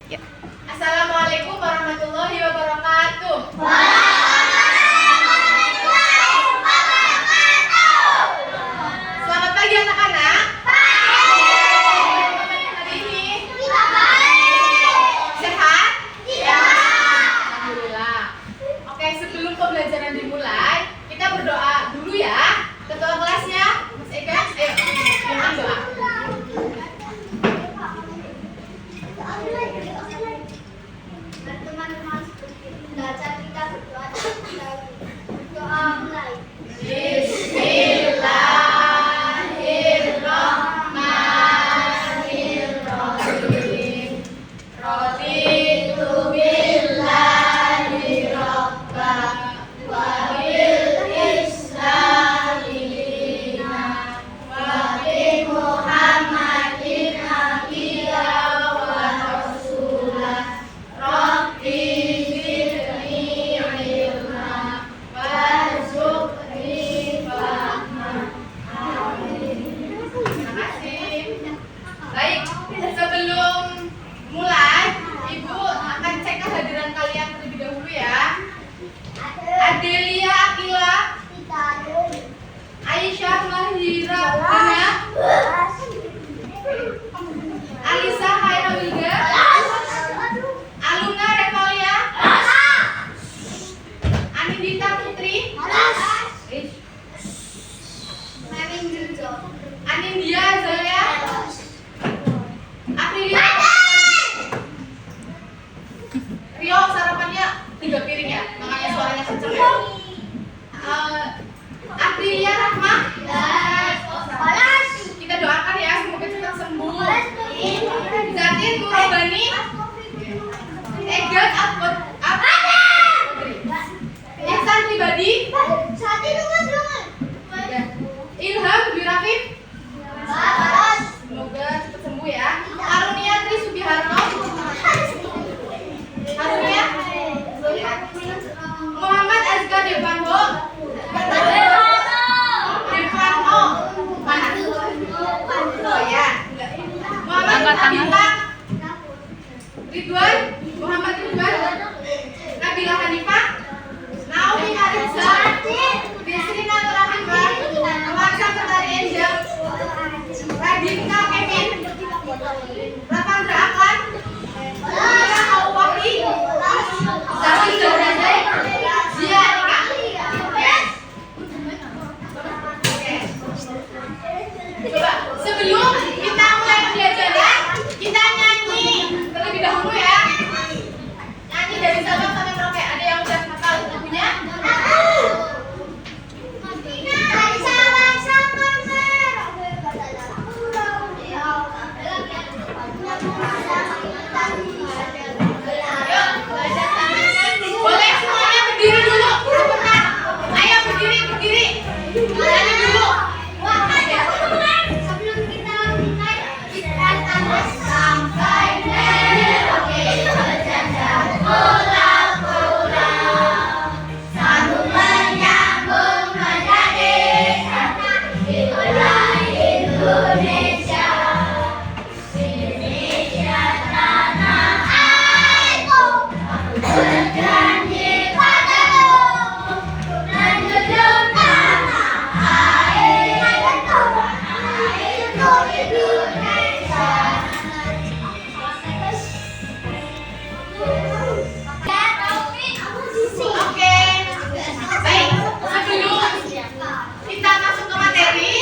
Ya. Assalamualaikum warahmatullahi wabarakatuh. Selamat pagi anak-anak. Hari ini sehat? Alhamdulillah. Oke, sebelum pembelajaran dimulai, kita berdoa dulu ya. Ketua kelasnya, Mas Ega, ayo doa. Teman-teman, belajar kita berdoa doa mulai. Bismillahirrahmanirrahim. Raditu billahi rabba wa bil islami dina wa bi Muhammadin nabiyya wa rasulah. Rabbi zidni ilma warzuqni fahma. Amin. Terima kasih. Baik, sebelum mulai, Ibu akan cek kehadiran kalian terlebih dahulu ya. Adelia Akila, Aisyah Mahira Guna, Alisa Hairawilda, Aluna Revalia, Anindita Putri, Anindya Zaya, Aprilia. Rio sarapannya 3 piring ya, makanya suaranya kenceng ya. Aprilia Rahma, kita doakan ya semoga cepat sembuh. Zatin Nurobani, Egat Ihsan Pribadi, Ilham Dwi Rafif, semoga cepat sembuh ya. Karunia Tri Sugiharto, Karunia, Muhammad Azkar Devanho, mana? Oh ya, Muhammad Bintang, Ridwan, Muhammad Ridwan, Nabila Hanifah, Naomi Harizah, Desrina Nurahimah, Amarsyah Ketari Angel, Radinka Kevin, Ravandra Aklan, Mira Hawwahi, Zaki Zahrazai, Zia Rika. Coba sebelum kita mulai pembelajaran, kita nyanyi terlebih dahulu ya. Nyanyi dari Sabang sampai Merauke. Ada yang udah hafal lagunya? Boleh semuanya berdiri dulu. Sebentar. Ayo berdiri. Nyanyi dulu. Sebelum kita mulai, kita sampai Merauke berjajah pulau-pulau, sambung menyambung menjadi satu itulah Indonesia. Indonesia tanah airku, aku berjanji padamu, menjunjung tanah airku, untuk Indonesia. Oke. Baik, sebelum kita masuk ke materi,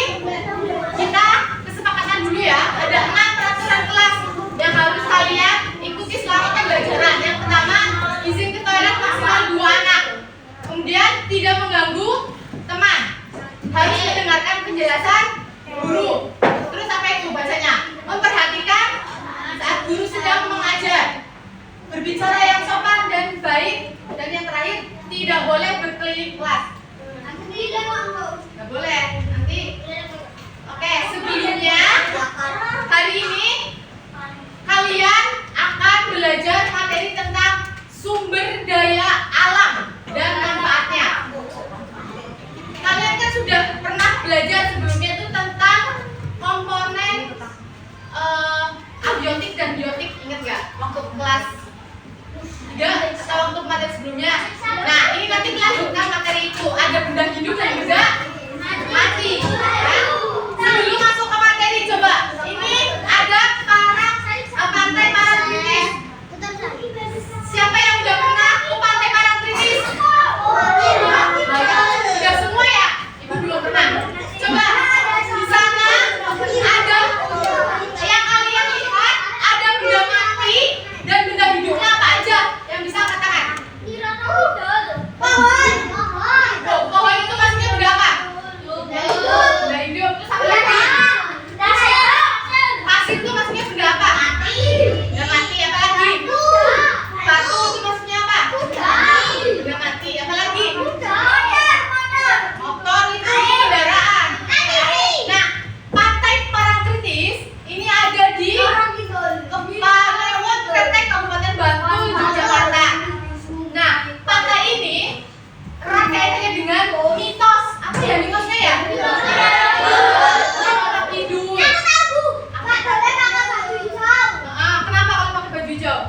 kita kesepakatan dulu ya. Ada 6 peraturan kelas yang harus kalian ikuti selama pembelajaran. Yang pertama, izin ke toilet maksimal 2 anak. Kemudian tidak mengganggu teman. Harus mendengarkan penjelasan guru. Terus apa itu bacanya? Memperhatikan saat guru sedang mengajar. Berbicara yang sopan dan baik. Dan yang terakhir, tidak boleh berkeliling kelas. Nggak boleh. Nanti. Oke, sebelumnya hari ini kalian akan belajar materi tentang sumber daya alam dan manfaatnya. Kalian kan sudah pernah belajar sebelumnya itu tentang komponen abiotik dan biotik, ingat nggak? waktu kelas 3 atau waktu materi sebelumnya. Nah, ini nanti melanjutkan materi itu. Ada benda hidup dan benda mati. Ya. Sebelum masuk ke materi, coba ini ada pantai Parangtritis. Siapa yang udah pernah ke pantai Parangtritis? Udah semua ya? Ibu belum pernah. Coba di sana ada yang kalian lihat, ada benda mati dan benda hidupnya apa aja? Yang bisa angkat tangan? Pohon itu maksudnya benda apa? Benda hidup. Terus apa lagi? Pasir itu maksudnya benda apa? Benda mati. Apa lagi? Batu itu maksudnya apa? Benda mati. Apa lagi? Motor itu kendaraan. Nah, pantai Parangtritis ini ada di Palewon Kretek, Kabupaten Bantul, Yogyakarta. Nah, pantai ini erat kaitannya dengan mitos. Apa ya mitosnya ya? Orang hidup. Kenapa kalau pakai baju hijau?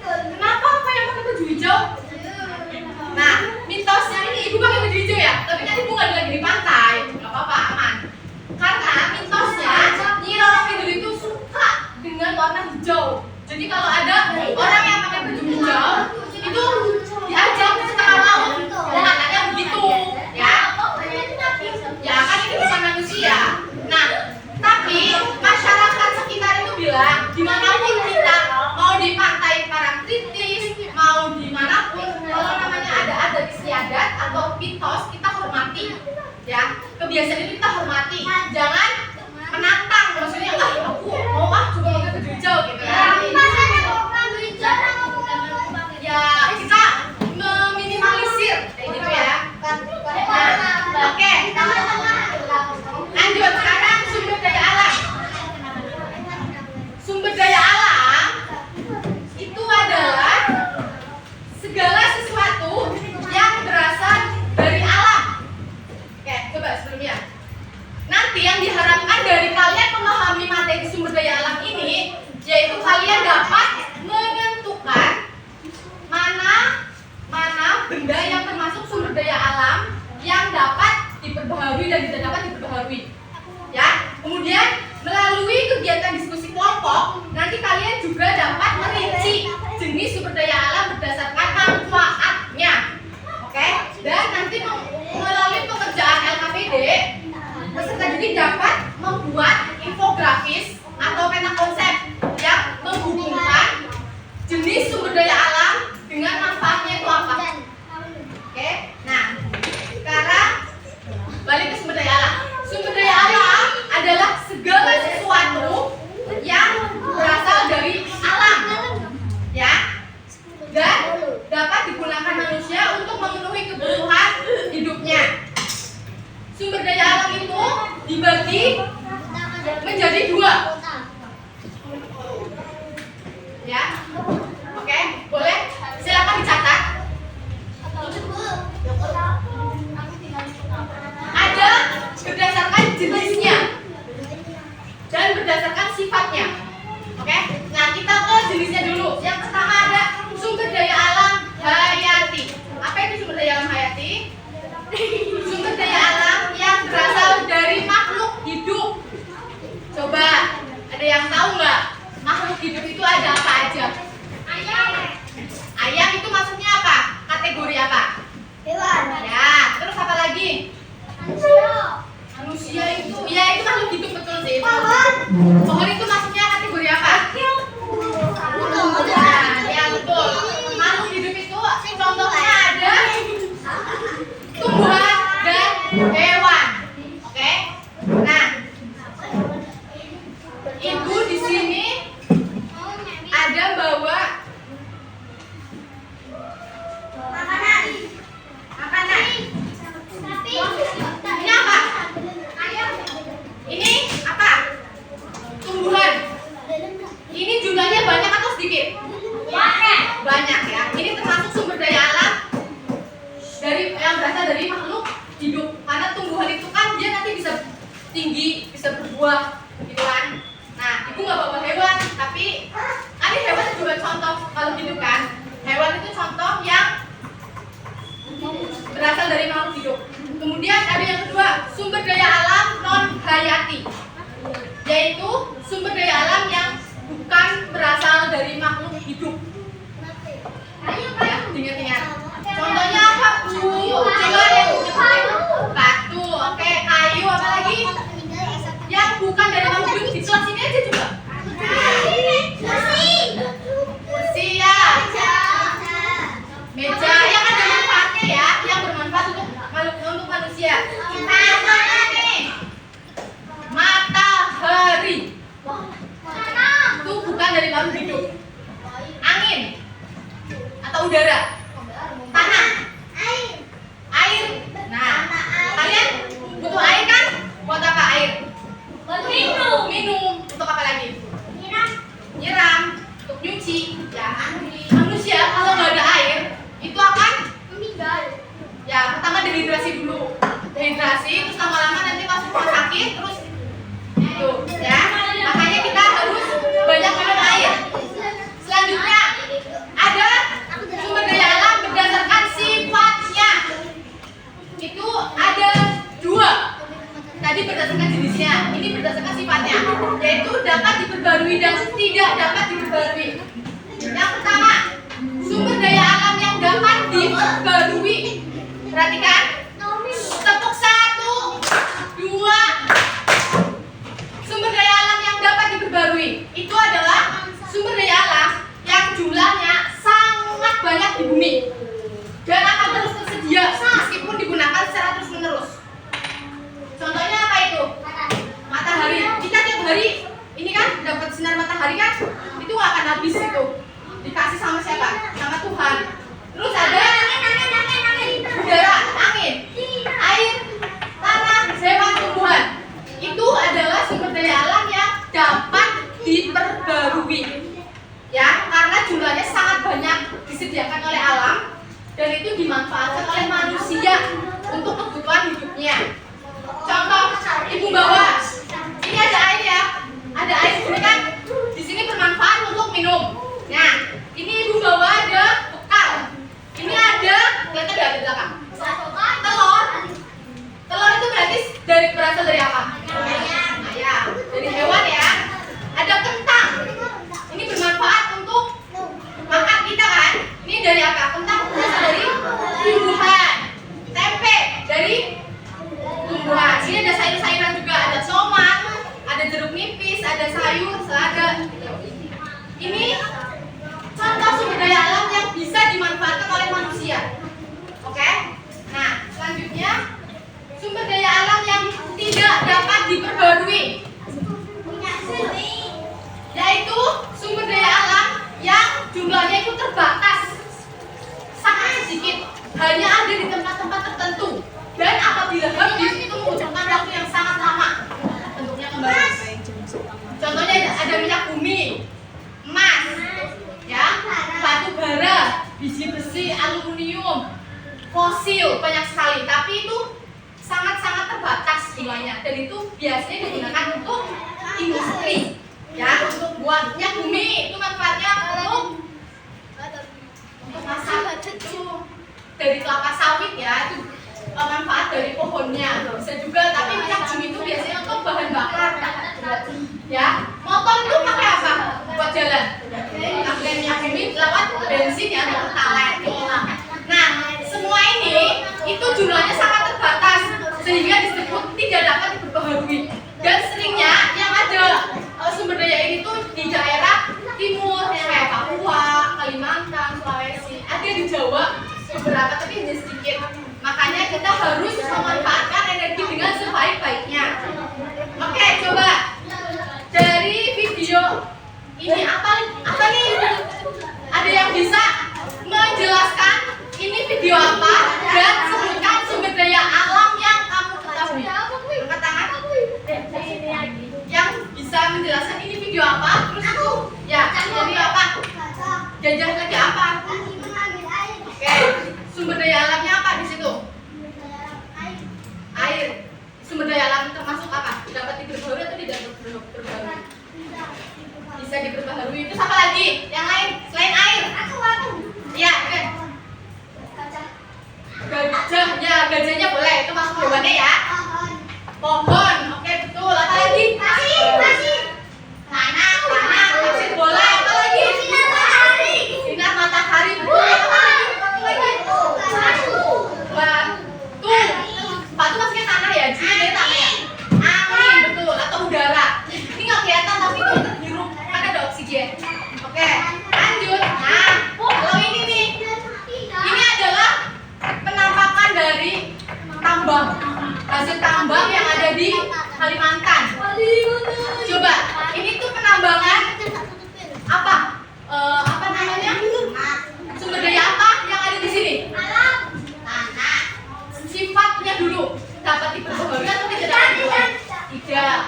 Kenapa apa yang pakai baju hijau? Nah, mitosnya ini ibu pakai baju hijau ya, tapi kan ibu nggak lagi di pantai, nggak apa-apa, aman. Karena mitosnya Nyi Roro Kidul itu suka dengan warna hijau. Jadi kalau ada orang yang pakai baju hijau, itu diajak ke tengah laut, katanya begitu, ya. Ya kan ini bukan manusia. Nah, tapi masyarakat sekitar itu bilang, dimanapun kita, mau di pantai Parangtritis, mau dimanapun, kalau namanya ada adat istiadat atau mitos, kita hormati, ya. Kebiasaan itu kita hormati, jangan menantang, maksudnya aku mau coba pakai baju hijau gitu ya. Ya kita meminimalisir kayak gitu ya. Nah, oke. Lanjut sekarang sumber daya alam. Sumber daya alam itu adalah segala sesuatu yang berasal dari alam. Oke, coba sebelumnya. Nanti yang diharapkan dari kalian memahami materi sumber daya alam ini, yaitu kalian dapat menentukan mana benda yang termasuk sumber daya alam yang dapat diperbaharui dan tidak dapat diperbaharui. Ya, kemudian melalui kegiatan diskusi kelompok, nanti kalian juga dapat merinci jenis sumber daya alam berdasarkan manfaatnya. Oke? Dan nanti melalui pekerjaan LKPD, peserta didik dapat membuat infografis atau peta konsep yang menghubungkan jenis sumber daya alam dengan manfaatnya itu apa. Oke? Nah, sekarang balik ke sumber daya alam. Sumber daya alam adalah segala sesuatu yang berasal dari alam, ya, dan dapat digunakan manusia untuk memenuhi kebutuhan hidupnya. Sumber daya alam itu dibagi menjadi 2, ya. Oke, boleh? Silakan dicatat. Ada berdasarkan jenisnya dan berdasarkan sifatnya. Oke? Nah, kita ke jenisnya dulu. Yang pertama ada sumber daya alam hayati. Apa itu sumber daya alam hayati? Sumber daya alam yang berasal dari makhluk hidup. Coba, ada yang tahu nggak? Makhluk hidup itu ada apa aja? Ayam itu maksudnya apa? Kategori apa? Hewan. Ya, terus apa lagi? Manusia itu, ya itu makhluk hidup, betul sih. Pohon itu maksudnya kategori apa? Nah, ya betul. Makhluk hidup itu contohnya ada tumbuhan dan hewan. Oke? Nah, ibu di sini ada bawa makanan. Ini apa? Ini apa? Tumbuhan. Ini jumlahnya banyak atau sedikit? Banyak ya. Ini termasuk sumber daya alam dari yang berasal dari makhluk hidup. Karena tumbuhan itu kan dia nanti bisa tinggi, bisa berbuah, gitu kan. Nah, ibu nggak bawa hewan, tapi hidup. Ya, ingat-ingat. Contohnya apa, Bu? Coba deh. Batu, oke, kayu, apa lagi? Yang bukan dari makhluk hidup di kelas ini aja juga. Kursi ya. Meja yang ada manfaatnya ya, yang bermanfaat untuk manusia. Contohnya nih, matahari. Itu bukan dari makhluk hidup. Angin atau udara. Tanah. Air. Nah, kalian butuh air kan? Buat apa air? Minum. Untuk apa lagi? Nyiram. Untuk nyuci. Ya, manusia kalau nggak ada air itu akan meninggal. Ya, pertama dehidrasi dulu. Dehidrasi, terus lama-lama nanti masuk rumah sakit, terus itu ya. Makanya kita harus banyak minum air. Selanjutnya ada sumber daya alam berdasarkan sifatnya. Itu ada 2. Tadi berdasarkan jenisnya, ini berdasarkan sifatnya, yaitu dapat diperbarui dan tidak dapat diperbarui. Yang pertama, sumber daya alam yang dapat diperbarui. Perhatikan, tepuk 1, 2. Sumber daya alam yang dapat diperbarui itu adalah sumber daya alam yang jumlahnya sangat banyak di bumi dan akan terus tersedia meskipun digunakan secara terus-menerus. Contohnya apa itu? Matahari. Kita tiap hari ini kan dapat sinar matahari kan? Itu nggak akan habis itu. Dikasih sama siapa? Sama Tuhan. Terus ada udara, angin, air, tanah, hewan, tumbuhan. Itu adalah sumber daya alam yang dapat diperbarui. Ya, karena jumlahnya sangat banyak disediakan oleh alam dan itu dimanfaatkan oleh manusia untuk kebutuhan hidupnya. Contoh, ibu bawa. Ini ada air ya. Ada air di sini kan? Di sini bermanfaat untuk minum. Nah, ini ibu bawa ada bekal. Ini ada, kelihatan nggak di belakang? Telur. Telur itu berarti berasal dari apa? Ayam. Dari hewan ya. Ada kentang. Ini bermanfaat untuk makan kita kan? Ini dari apa? Kentang berasal dari tumbuhan. Tempe dari tumbuhan. Ini ada sayur-sayuran juga. Ada tomat, ada jeruk nipis, ada sayur, selada. Ini contoh sumber daya alam yang bisa dimanfaatkan oleh manusia. Oke? Nah, selanjutnya sumber daya alam yang tidak dapat diperbarui, yaitu sumber daya alam yang jumlahnya itu terbatas, sangat sedikit, hanya ada di tempat-tempat tertentu, dan apabila habis itu membutuhkan waktu yang sangat lama bentuknya kembali. Contohnya ada minyak bumi, emas, ya, batu bara, biji besi, aluminium, fosil, banyak sekali, tapi itu sangat-sangat terbatas jumlahnya dan itu biasanya digunakan untuk industri, ya, untuk buat minyak bumi itu manfaatnya untuk masak itu dari kelapa sawit ya, itu manfaat dari pohonnya bisa juga, tapi minyak bumi itu biasanya untuk bahan bakar ya. Motor itu pakai apa buat jalan? Pakai minyak bumi lewat bensin ya atau pertalite. Nah, semua ini itu jumlahnya sangat terbatas sehingga disebut tidak dapat diperbarui, dan seringnya yang ada sumber daya ini tuh di daerah timur kayak Papua, Kalimantan, Sulawesi, ada di Jawa beberapa tapi hanya sedikit. Makanya kita harus memanfaatkan energi dengan sebaik-baiknya. Oke, coba dari video ini apa nih? Ada yang bisa menjelaskan ini video apa dan sebutkan sumber daya alam yang kamu ketahui? Angkat tangan. Yang bisa menjelaskan ini video apa? Terus itu ya, jadi apa? Jajah lagi apa? Oke, sumber daya alamnya apa di situ? Air. Sumber daya alam termasuk apa? Dapat diperbarui atau tidak diperbarui? Bisa diperbarui. Itu apa lagi? Yang lain selain air? Iya, oke. Gajahnya, gajahnya boleh, itu masuk hewannya ya. Pohon, oke betul. Apa lagi? Tanah, pasir boleh. Apa lagi? Oke, lanjut. Nah, kalau ini nih, ini adalah penampakan dari tambang, hasil tambang yang ada di Kalimantan. Coba, ini tuh penambangan apa? Apa namanya? Sumber daya apa yang ada di sini? Sifatnya dulu dapat diperbaharui atau tidak dapat diperbaharui? Tidak.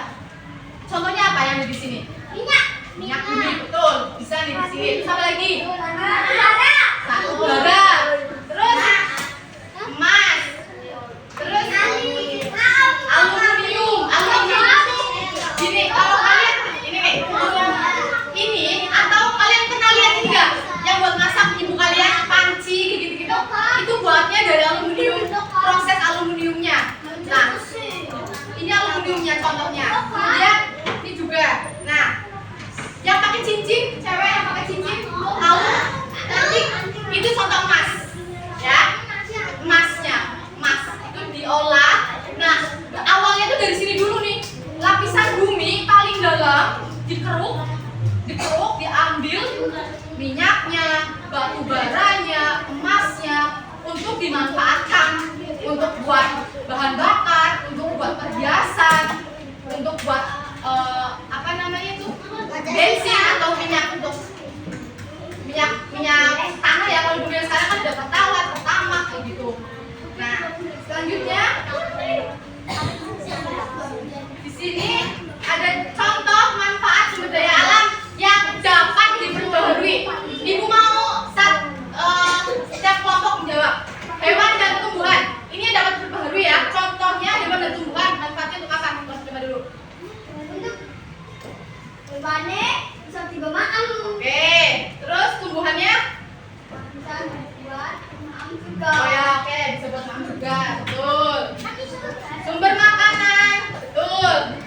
Contohnya apa yang ada di sini? Minyak bumi, betul. Bisa nih di sini. Terus apa lagi? Batu bara. Terus emas. Terus aluminium. Gini, kalau kalian ini nih, ini atau kalian pernah lihat enggak yang buat masak ibu kalian panci gitu-gitu? Itu buatnya dari aluminium, proses aluminiumnya. Nah, ini aluminiumnya contohnya. Kemudian ini juga. Nah, yang pakai cincin, cewek yang pakai cincin, tahu? Nanti itu contoh emas, ya. Emasnya, emas itu diolah. Nah, awalnya itu dari sini dulu nih. Lapisan bumi paling dalam dikeruk, diambil minyaknya, batu baranya, emasnya untuk dimanfaatkan untuk buat bahan bakar, untuk buat perhiasan, untuk buat apa namanya itu bensin atau minyak untuk minyak tanah ya. Kalau dunia sekarang kan ada pertalite, pertamax kayak gitu. Nah, selanjutnya di sini ada contoh manfaat sumber daya alam yang dapat diperbaharui. Ibu mau setiap kelompok menjawab. Hewan dan tumbuhan. Ini yang dapat diperbaharui ya. Contohnya hewan dan tumbuhan. Manfaatnya untuk apa? Coba dulu. Hewannya bisa dimakan. Oke. Terus tumbuhannya? Bisa buat makan juga. Oh ya, oke. Bisa buat makan juga. Betul. Sumber makanan. Betul.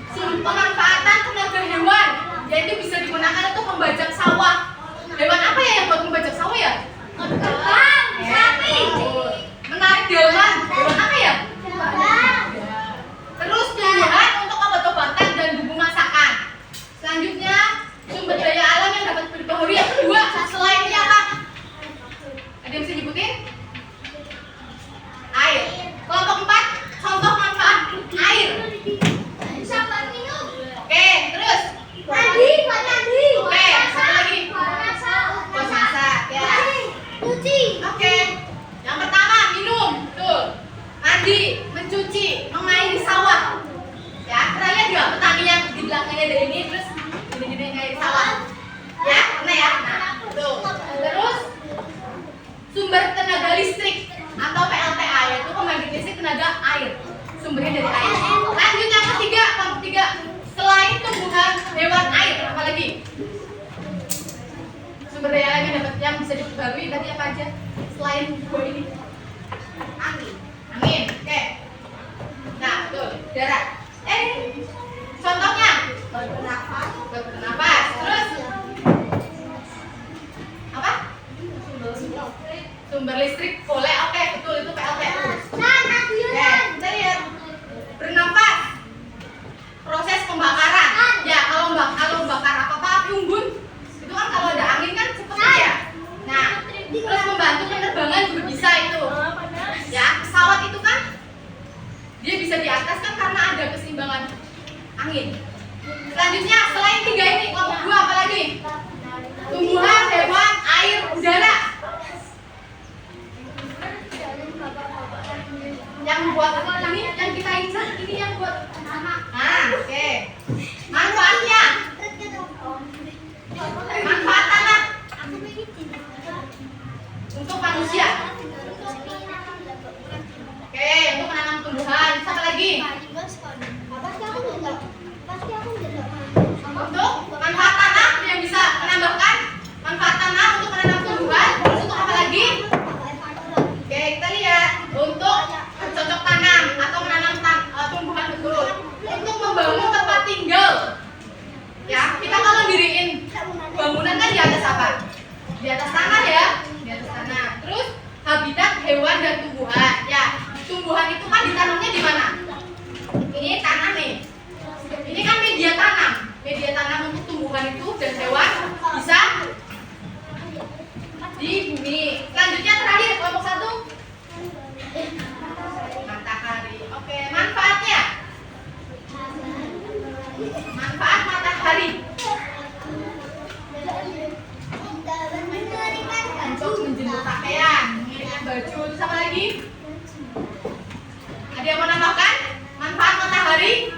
Pemanfaatan tenaga hewan, yaitu bisa digunakan untuk membajak sawah. Hewan apa ya yang buat membajak sawah ya? Kambing, sapi. Menarik delman. Hewan apa ya? Terus tumbuhan untuk obat-obatan dan bumbu masakan. Selanjutnya sumber daya alam yang dapat diperbaharui yang kedua selain ini apa? Ada yang bisa nyebutin? Air. Kelompok 4, contoh manfaat air. Bisa buat minum. Oke, terus Mandi, buat mandi. Oke, satu lagi. Buat masak. Buat masak, ya. Cuci. Oke. Yang pertama minum, tuh. Mandi, mencuci, mengairi sawah. Ya, pernah lihat nggak petani yang di belakangnya ada ini terus gini-gini ngairi sawah? Ya, pernah ya? Nah, tuh. Terus sumber tenaga listrik atau PLTA yaitu pembangkit listrik tenaga air. Sumbernya dari air. Lanjut yang ketiga, kelompok 3. Selain tumbuhan, hewan, air, apa lagi? Sumber daya alam yang bisa diperbarui tadi apa aja? Selain dua ini. Angin. Oke. Nah, betul. Darat. Contohnya buat bernafas. Terus apa? Sumber listrik boleh. Oke, betul itu PLTU. Oke, kita lihat bernafas. Proses pembakaran. Ya, kalau bakar apa-apa api unggun itu kan kalau ada angin kan cepet ya. Nah, terus membantu penerbangan juga bisa itu. Ya, pesawat itu kan dia bisa di atas kan karena ada keseimbangan angin. Selanjutnya selain 3 ini kelompok 2 apa lagi? Tumbuhan, hewan, air, udara. Yang buat ini yang kita incar ini yang buat anak. Nah, oke. Manfaatnya. Manfaat tanah untuk manusia. Oke, untuk menanam tumbuhan. Apa lagi? Untuk manfaat tanah yang bisa menambahkan manfaat tanah untuk menanam tumbuhan. Terus untuk apa lagi? Oke, kita lihat untuk cocok tanam atau menanam tumbuhan betul. Untuk membangun tempat tinggal. Ya, kita kalau diriin bangunan kan di atas apa? Di atas tanah ya, di atas tanah. Terus habitat hewan dan tumbuhan. Ya, tumbuhan itu kan ditanamnya di mana? Ini tanah nih. Ini kan media tanam. Media tanam untuk tumbuhan itu dan hewan bisa baju. Terus apa lagi? Ada yang mau nambahkan? Manfaat matahari?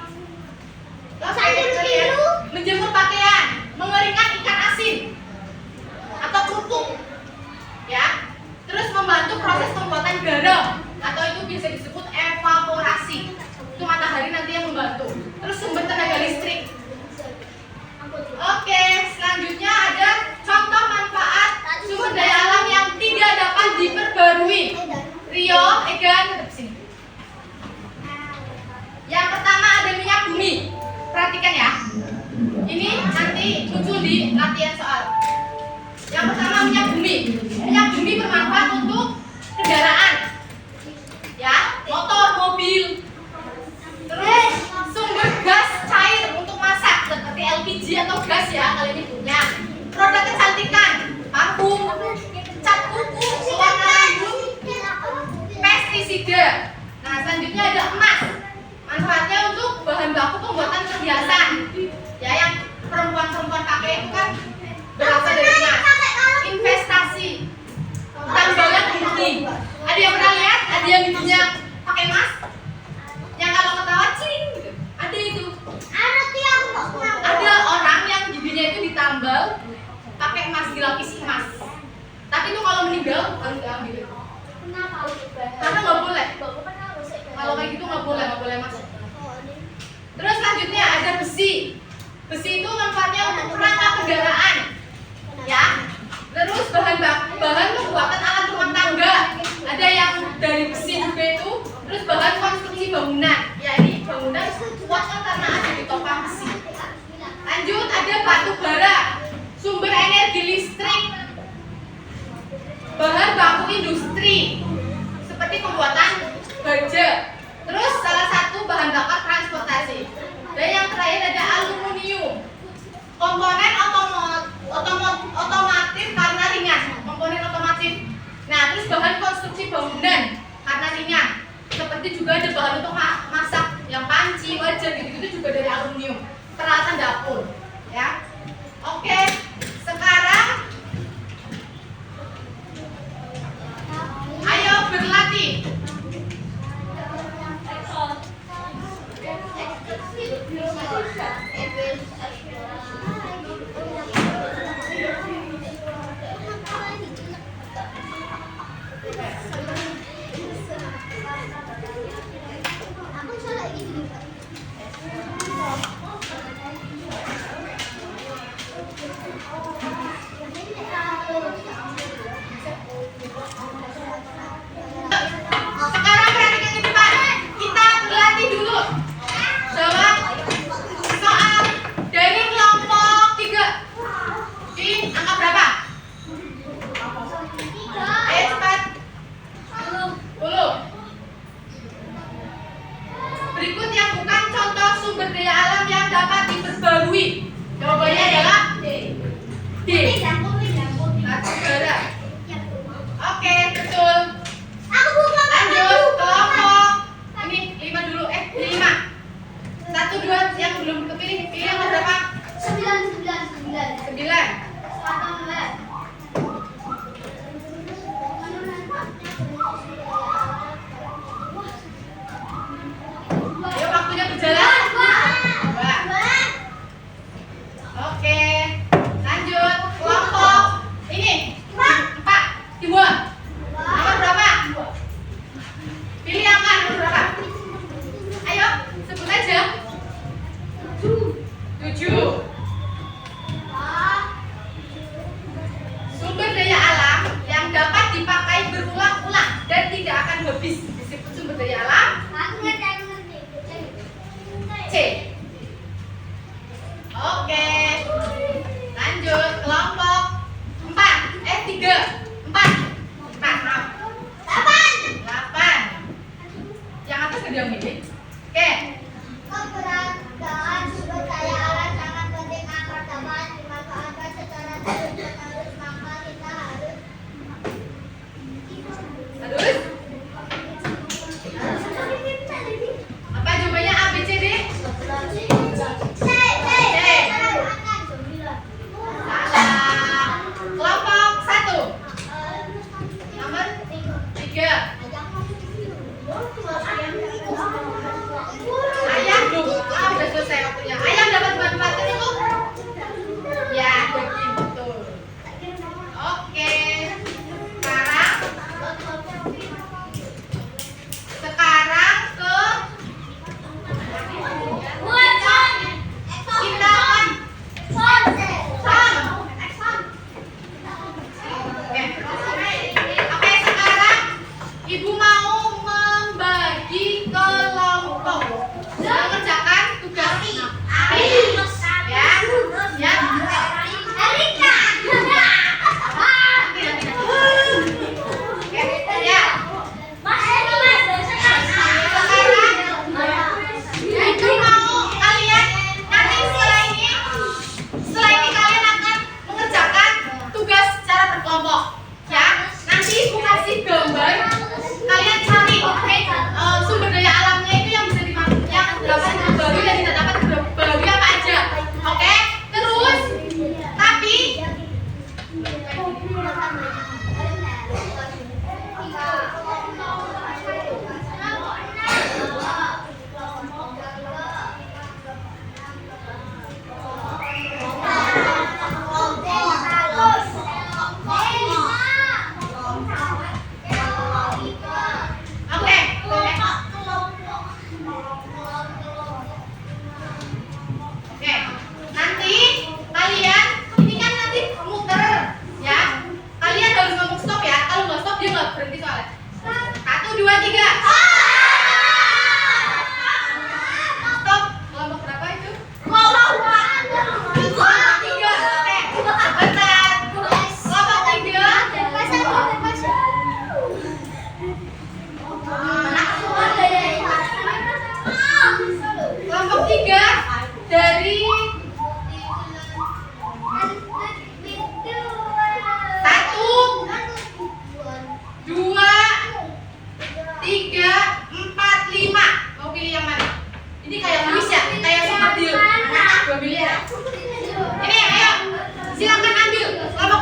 Menjemur pakaian, mengeringkan ikan asin atau kerupuk, ya. Terus membantu proses pembuatan garam atau itu bisa disebut evaporasi. Itu matahari nanti yang membantu. Terus sumber tenaga listrik. Oke, selanjutnya ada contoh manfaat sumber daya alam yang tidak dapat diperbarui. Rio, Egan, tetap sini. Yang pertama ada minyak bumi. Perhatikan ya. Ini nanti muncul di latihan soal. Yang pertama minyak bumi. Minyak bumi bermanfaat untuk kendaraan, ya, motor, mobil. Terus sumber gas cair untuk masak seperti LPG atau gas ya kalian nyebutnya. Produk kecantikan, parfum, cat kuku, pewarna rambut, pestisida. Nah selanjutnya ada emas. Manfaatnya untuk bahan baku pembuatan perhiasan. Ya, yang perempuan-perempuan pakai itu kan berasal dari emas. Investasi, tambahan bukti. Ada yang pernah lihat? Ada yang giginya pakai emas? Yang kalau ketawa cing gitu. Ada itu. Ada orang yang giginya itu ditambal pakai emas, dilapisi emas. Tapi itu kalau meninggal harus diambil. Karena nggak boleh. Kalau kayak gitu nggak boleh masuk. Terus selanjutnya ada besi. Besi itu manfaatnya untuk perangkat kendaraan, ya. Terus bahan pembuatan alat rumah tangga. Ada yang dari besi juga itu. Terus bahan konstruksi bangunan. Ya ini bangunan kuat kan karena ada ditopang besi. Lanjut ada batu bara, sumber energi listrik, bahan baku industri seperti pembuatan baja. Terus salah satu bahan bakar transportasi. Dan yang terakhir ada aluminium, komponen otomotif karena ringan, komponen otomotif. Nah terus bahan konstruksi bangunan karena ringan. Seperti juga ada bahan untuk masak, yang panci, wajan gitu-gitu juga dari aluminium. Peralatan dapur, ya. Oke, sekarang ayo berlatih. Sekarang perhatikan ini Pak. Kita berlatih dulu. Jawab soal dari kelompok 3. Di angka berapa? Ayo cepat. 10. Berikut yang bukan contoh sumber daya alam yang dapat diperbarui. Jawabannya adalah D. Batu bara. Oke, betul. Lanjut kelompok. Ini 5 dulu. 5. 1, 2 yang belum kepilih. Pilih yang berapa? 9. Ayo waktunya berjalan. 2. Oke. Lanjut kelompok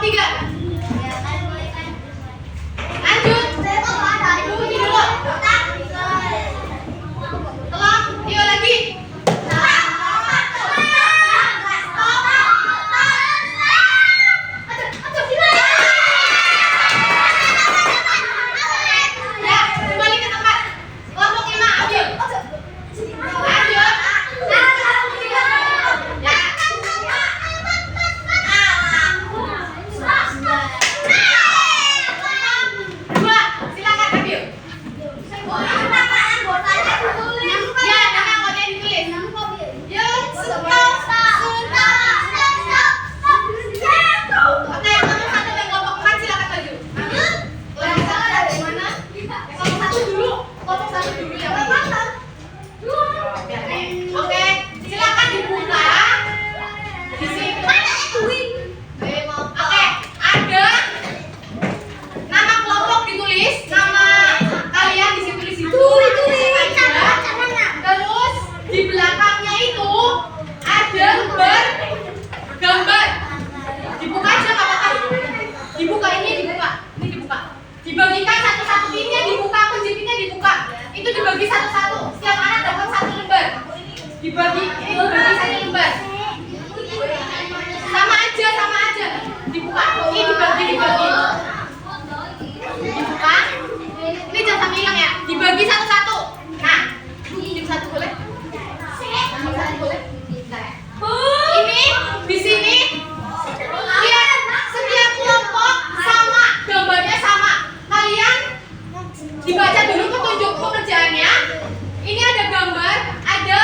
3. Lanjut. Ibu kunci dulu. Tolong, Tio lagi. Ya, kembali ke tempat. Kelompok 5, ambil. Lanjut. Ya. 2, silakan ambil. Ya, nama anggotanya ditulis. Yuk, Oke, kelompok 1 dan kelompok 4 silakan maju. Ambil. Kelompok 1 dari mana? Kelompok 1 dulu. Kelompok 1 dulu ya. Oke, silakan dibuka. Di sini. Oke, ada nama kelompok ditulis, nama kalian di situ di situ. Terus di belakangnya itu ada gambar. Dibuka aja nggak apa-apa. Dibuka ini dibuka. Dibagikan satu-satu pinnya dibuka, kunci pinnya dibuka. Itu dibagi satu-satu. Setiap anak dapat 1 lembar. Dibagi 1 lembar. Sama aja. Dibuka. Ini dibagi. Dibuka. Ini jangan sampai hilang ya. Dibagi satu-satu. Nah, ini satu boleh? Satu boleh? Ini di sini. Lihat, setiap kelompok sama, gambarnya sama. Kalian dibaca dulu petunjuk pekerjaannya. Ini ada gambar, ada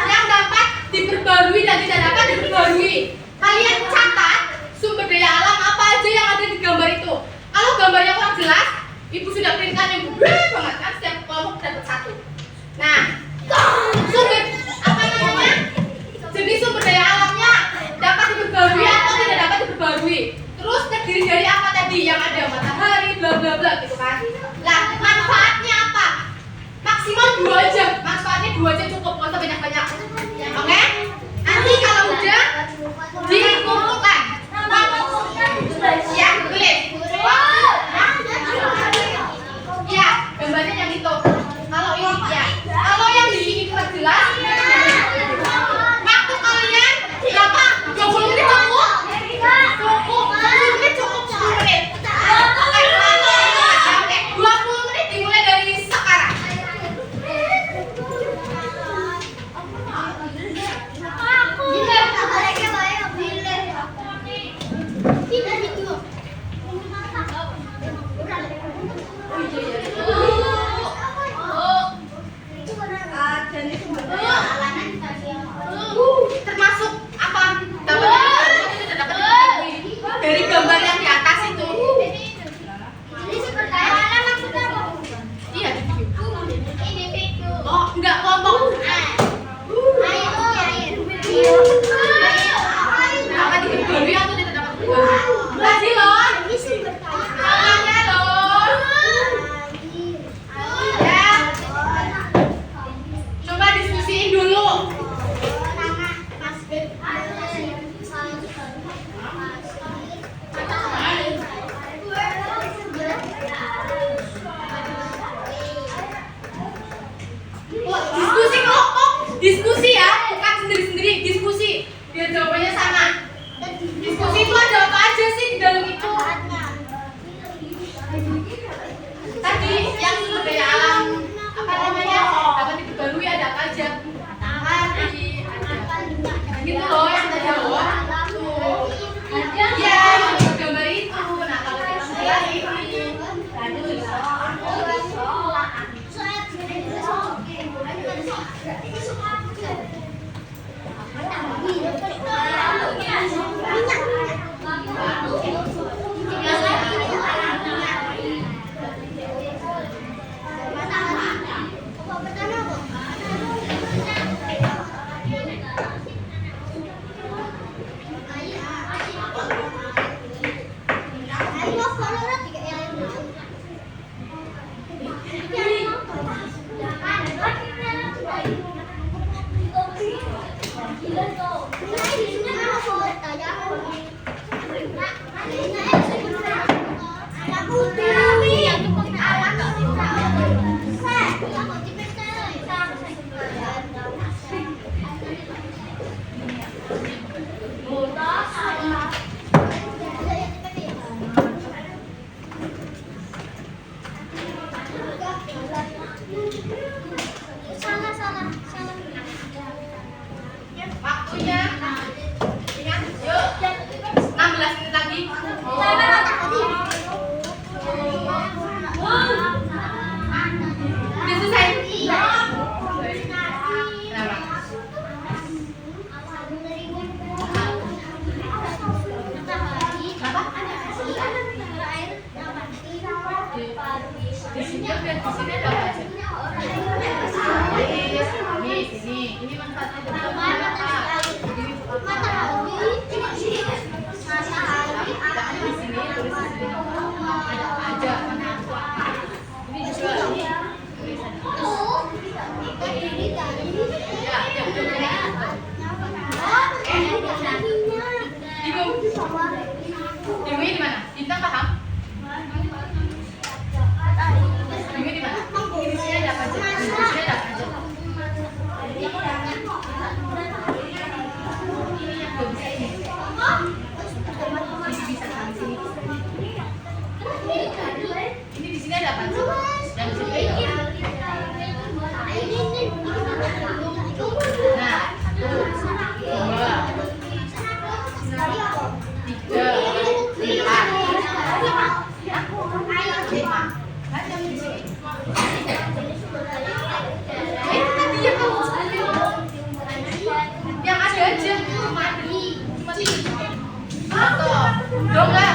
yang dapat diperbarui dan tidak dapat diperbarui. Kalian catat sumber daya alam apa aja yang ada di gambar itu. Kalau gambarnya kurang jelas, ibu sudah printkan yang gede banget kan, setiap kelompok dapat 1. Nah, sumber apa namanya? Jadi sumber daya alamnya dapat diperbarui atau tidak dapat diperbarui. Terus terdiri dari apa tadi? Yang ada matahari, bla bla bla gitu kan. Nah, manfaatnya apa? Maksimal 2 jam. Manfaatnya 2 jam cukup, nggak usah banyak-banyak. Oke? Nanti kalau udah dikumpulkan. Ya, tulis. Ya, gambarnya yang itu. Kalau ini ya. Kalau yang di sini kurang jelas. Waktu kalian berapa? 20 menit cukup? Cukup. 10 menit cukup 10 menit. Oke, 20 menit dimulai dari sekarang. Termasuk apa? Dari gambar yang di atas itu. Iya, oh, enggak kelompok. Dapat diperbarui atau tidak dapat diperbarui? Lagi loh. Namanya loh. Ya. Coba diskusiin dulu. Diskusi kelompok, diskusi ya, bukan sendiri-sendiri, diskusi biar jawabannya sama. Diskusi itu ada apa aja sih di dalam itu? Tadi yang sumber daya alam apa namanya dapat diperbarui ada apa aja? Matahari, ada gitu loh yang kita jawab. Tuh, ya gambar itu. Nah kalau kita sebelah ini, Waktunya. Ingat, yuk. 16 menit lagi. Udah selesai. Kenapa? Di sini ada apa aja? Ini manfaatnya betul apa? Di sini tulis di sini. Ada apa aja? Mana apa? Ini juga ini Bingung di mana? Bintang paham? Bingung di mana? Di sini ada apa aja? Di sini ada apa aja? Ini yang belum bisa ini. Ini bisa di sini. Ini di sini ada apa aja? Yang bisa dipegang. Nah, 1, 2, 3, 4, 5. Tadi yang kamu yang ada aja mati. Atau dong nggak?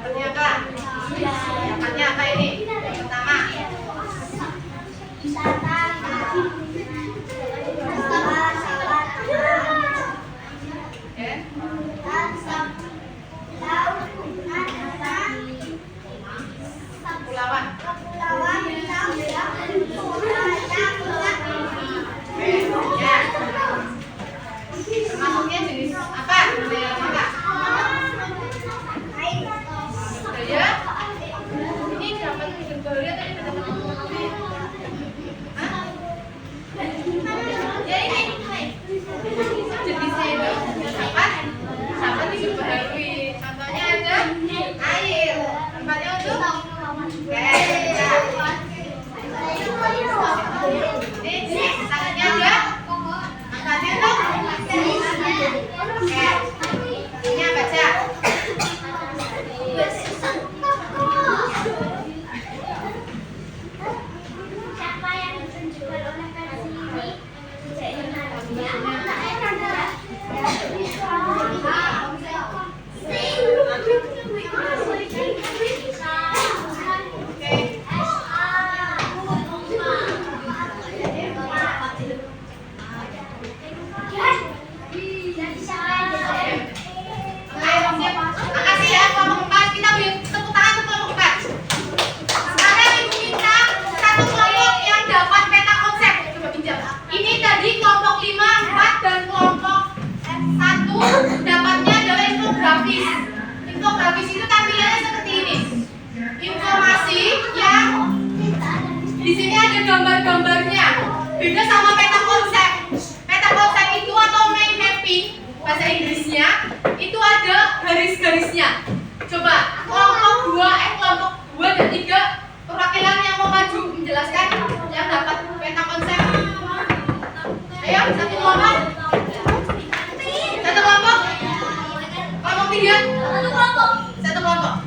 Dapatnya apa? Dapatnya apa ini? Yang pertama. Kepulauan. Ya. Termasuknya jenis apa? Budaya apa? Budaya? Ini dapat budaya atau dapat budaya? Hah? Ya ini. Jenisnya itu dapat diperbarui. Contohnya ada air. Tempatnya untuk ini tangannya ada angkatnya tuh ini baca Siapa yang ditunjukkan oleh versi ini? Makasih ya kelompok 4. Kita beri tepuk tangan untuk kelompok 4. Sekarang ibu minta satu kelompok yang dapat peta konsep. Coba pinjam. Ini tadi kelompok 5, 4 dan kelompok 1 dapatnya adalah infografis. Infografis itu tampilannya seperti ini. Informasi yang di sini ada gambar-gambarnya. Beda sama peta konsep. Peta konsep itu atau mind mapping bahasa Inggrisnya itu ada garis-garisnya. Coba kelompok 2 dan 3 perwakilan yang mau maju menjelaskan yang dapat peta konsep. Ayo satu kelompok. Satu kelompok. Kelompok 3. Satu kelompok.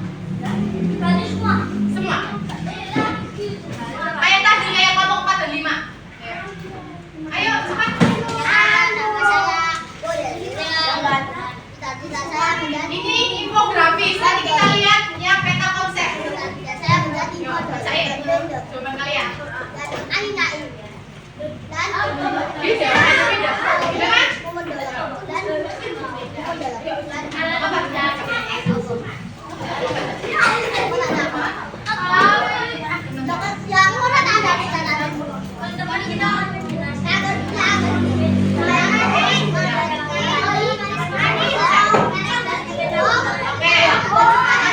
Semua. Kayak tadi kayak kelompok 4 dan 5. Ayo cepat. Ini infografis. Tadi kita lihat yang peta konsep. Yuk, bacain. Coba kalian. Beda, beda. Beda kan?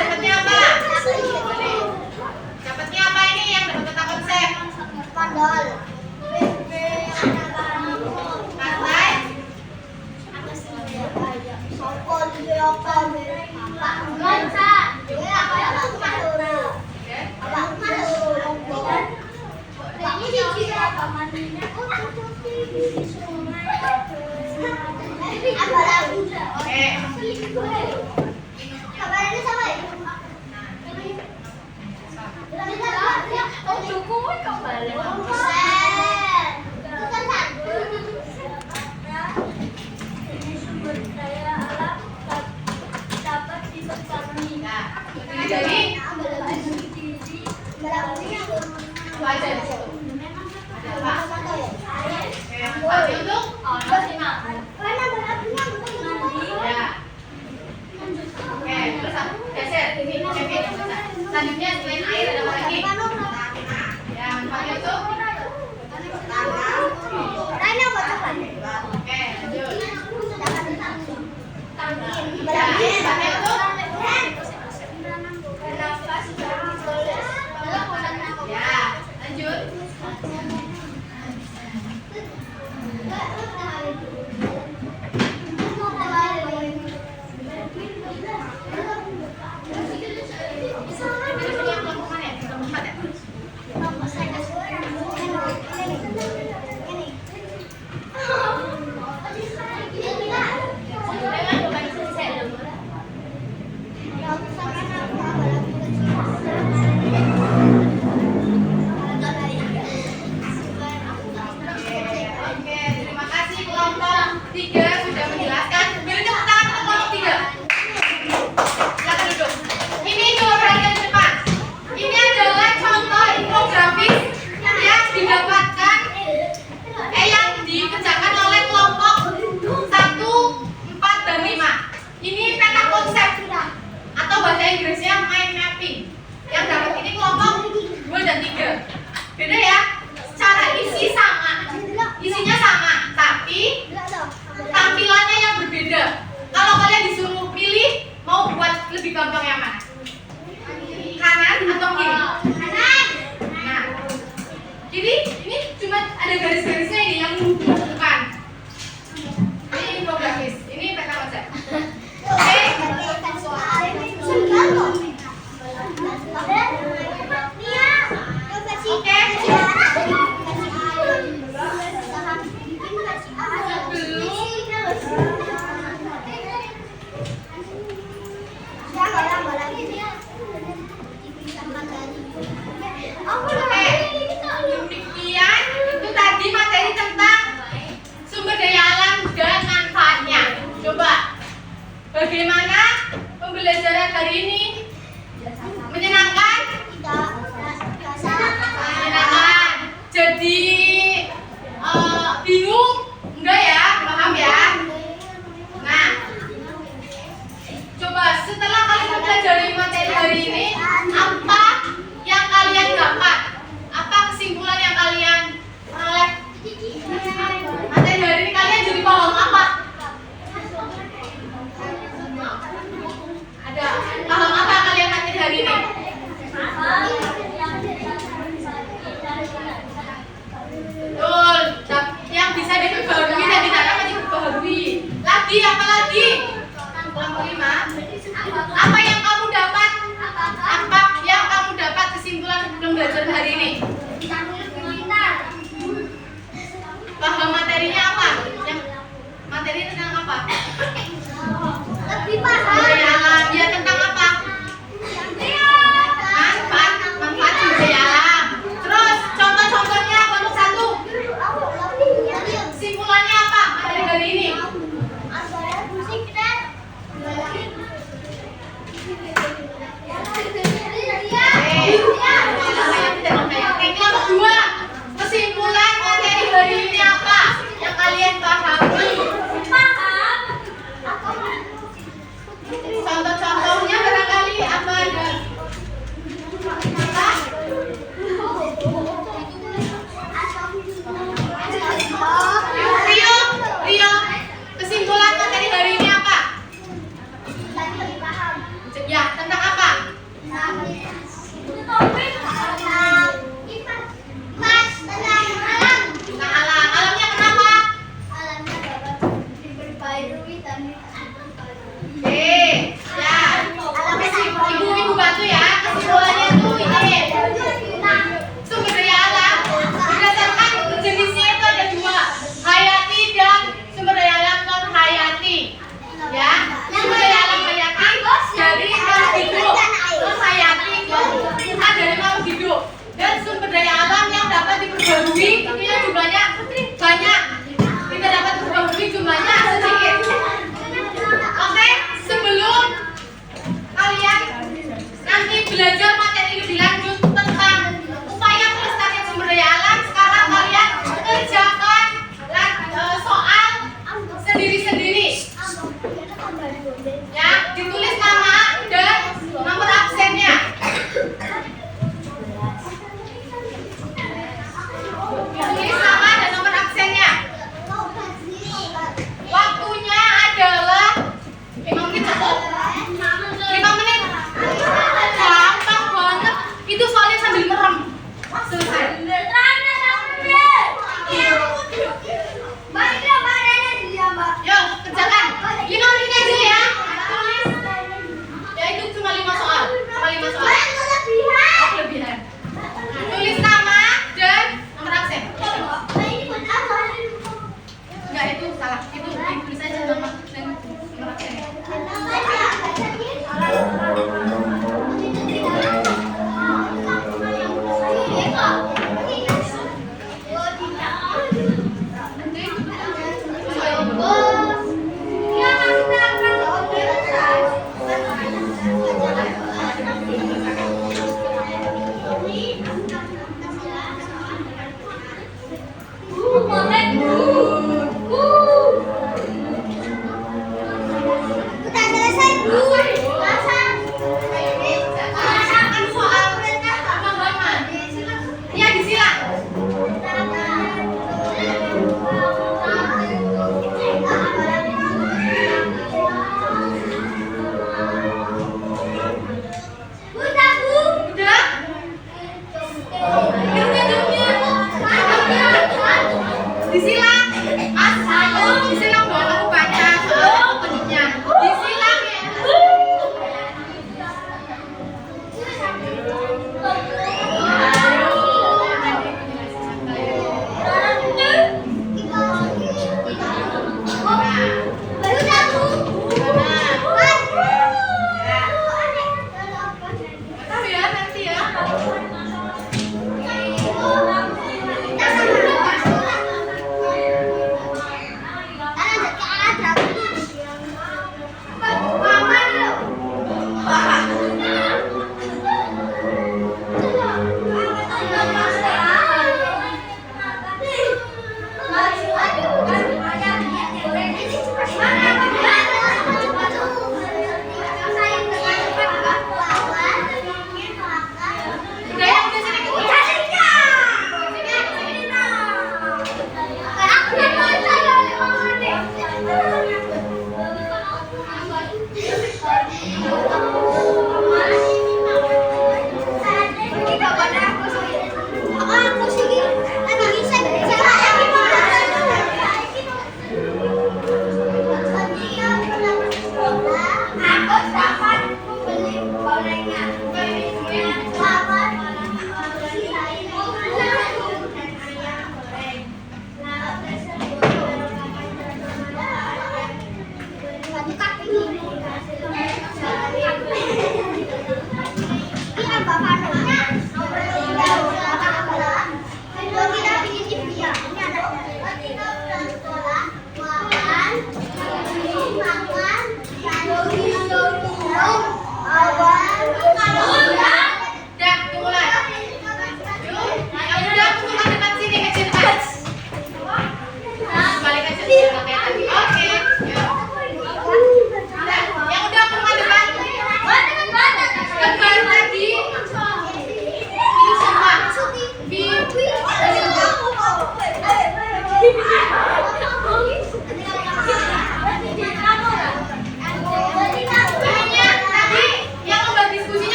Dapatnya apa? Dapatnya apa ini yang dapat peta konsep? Pandol. Pantai. Sokol dia apa? Pak Gonsa. Ya, apa Madura. Apa Madura. Ini sih apa mandinya? Oh, di sungai. Apa lagi? Oke. Kabarnya sama ya? Oh, dukung kembali. Ini sumber daya alam dapat diperbarui. Nah, jadi itu aja di situ. Ada apa? Oke, pakai untuk ya. Oke, terus geser ini Kevin. Selanjutnya selain air ada apa lagi? Yang pakai untuk oke, lanjut. Ya, pakai untuk ya, lanjut. Oke, terima kasih kelompok kiri.